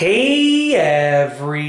Hey everybody,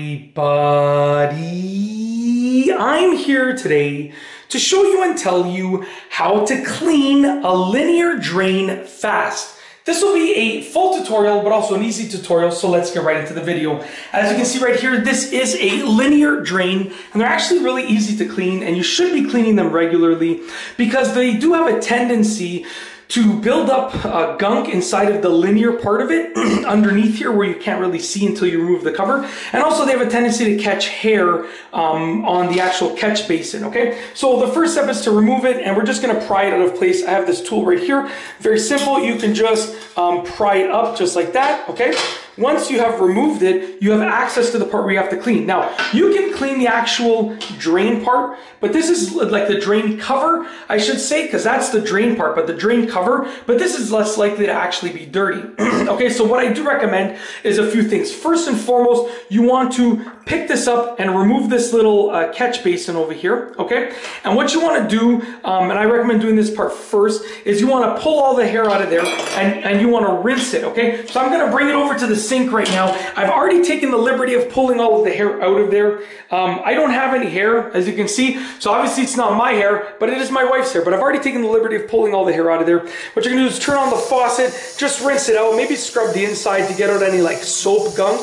I'm here today to show you and tell you how to clean a linear drain fast. This will be a full tutorial, but also an easy tutorial, so let's get right into the video. As you can see right here, this is a linear drain, and they're actually really easy to clean, and you should be cleaning them regularly because they do have a tendency to build up gunk inside of the linear part of it underneath here where you can't really see until you remove the cover. And also they have a tendency to catch hair on the actual catch basin, okay? So the first step is to remove it, and we're just gonna pry it out of place. I have this tool right here. Very simple. You can just pry it up just like that, okay? Once you have removed it, you have access to the part where you have to clean. Now, you can clean the actual drain part, but this is like the drain cover, I should say, because that's the drain part, but the drain cover, but this is less likely to actually be dirty. Okay, so what I do recommend is a few things. First and foremost, you want to pick this up and remove this little catch basin over here, okay? And what you want to do, and I recommend doing this part first, is you want to pull all the hair out of there and you want to rinse it, okay? So I'm going to bring it over to the sink right now. I've already taken the liberty of pulling all of the hair out of there. I don't have any hair, as you can see, so obviously it's not my hair, but it is my wife's hair. But I've already taken the liberty of pulling all the hair out of there. What you're going to do is turn on the faucet, just rinse it out, maybe scrub the inside to get out any like soap gunk.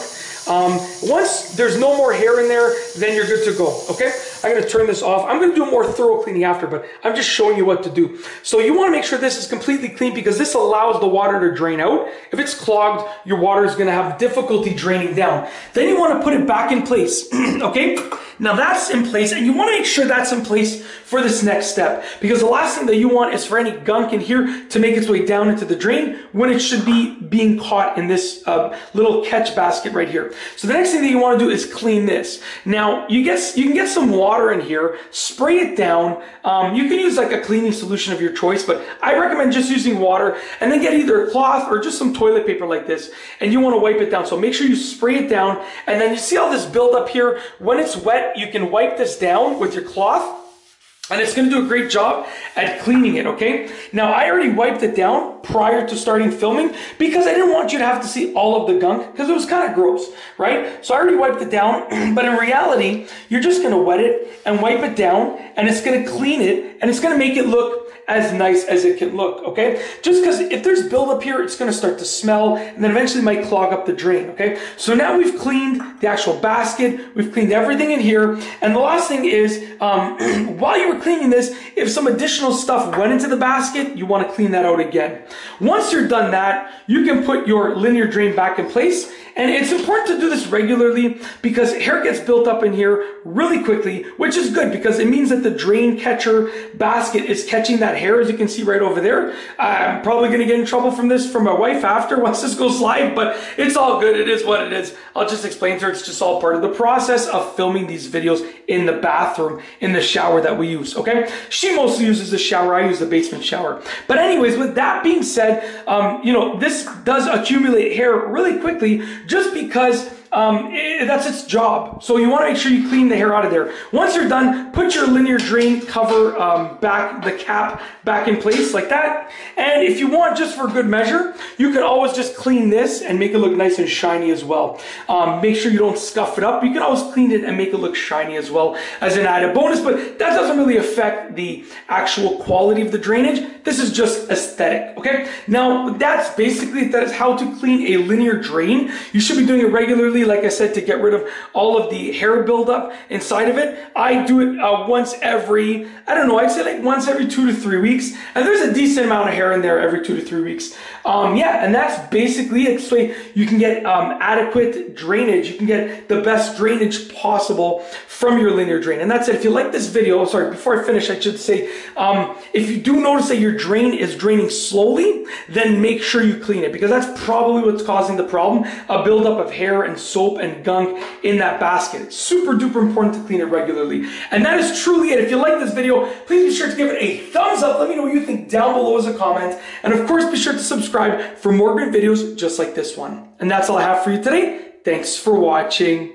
Once there's no more hair in there, then you're good to go, okay? I'm going to turn this off. I'm going to do a more thorough cleaning after, but I'm just showing you what to do. So you want to make sure this is completely clean because this allows the water to drain out. If it's clogged, your water is going to have difficulty draining down. Then you want to put it back in place, okay? Now that's in place, and you want to make sure that's in place for this next step, because the last thing that you want is for any gunk in here to make its way down into the drain when it should be being caught in this little catch basket right here. So the next thing that you want to do is clean this. Now you can get some water in here, spray it down. You can use like a cleaning solution of your choice, but I recommend just using water, and then get either a cloth or just some toilet paper like this, and you want to wipe it down. So make sure you spray it down, and then you see all this build up here. When it's wet, you can wipe this down with your cloth, and it's going to do a great job at cleaning it, okay? Now, I already wiped it down prior to starting filming because I didn't want you to have to see all of the gunk because it was kind of gross, right? So I already wiped it down, but in reality, you're just going to wet it and wipe it down, and it's going to clean it, and it's going to make it look as nice as it can look, okay? Just because if there's buildup here, it's going to start to smell, and then eventually might clog up the drain, okay? So now we've cleaned the actual basket, we've cleaned everything in here, and the last thing is, while you were cleaning this, if some additional stuff went into the basket, you want to clean that out again. Once you're done that, you can put your linear drain back in place. And it's important to do this regularly because hair gets built up in here really quickly, which is good because it means that the drain catcher basket is catching that hair, as you can see right over there. I'm probably going to get in trouble from this from my wife after once this goes live, but it's all good. It is what it is. I'll just explain to her it's just all part of the process of filming these videos in the bathroom, in the shower that we use, okay? She mostly uses the shower. I use the basement shower. But anyways, with that being said, you know, this does accumulate hair really quickly just because that's its job. So you want to make sure you clean the hair out of there. Once you're done, put your linear drain cover the cap back in place like that. And if you want, just for good measure, you can always just clean this and make it look nice and shiny as well. Make sure you don't scuff it up. You can always clean it and make it look shiny as well as an added bonus, but that doesn't really affect the actual quality of the drainage. This is just aesthetic, okay? Now, that's basically, that is how to clean a linear drain. You should be doing it regularly, like I said, to get rid of all of the hair buildup inside of it. I do it once every, I don't know, I'd say like once every 2 to 3 weeks. And there's a decent amount of hair in there every 2 to 3 weeks. Yeah, and that's basically it. So you can get adequate drainage. You can get the best drainage possible from your linear drain. And that's it. If you like this video, sorry, before I finish, I should say, if you do notice that your drain is draining slowly, then make sure you clean it because that's probably what's causing the problem, a buildup of hair and soap and gunk in that basket. It's super duper important to clean it regularly. And that is truly it. If you like this video, please be sure to give it a thumbs up. Let me know what you think down below as a comment. And of course, be sure to subscribe for more great videos just like this one. And that's all I have for you today. Thanks for watching.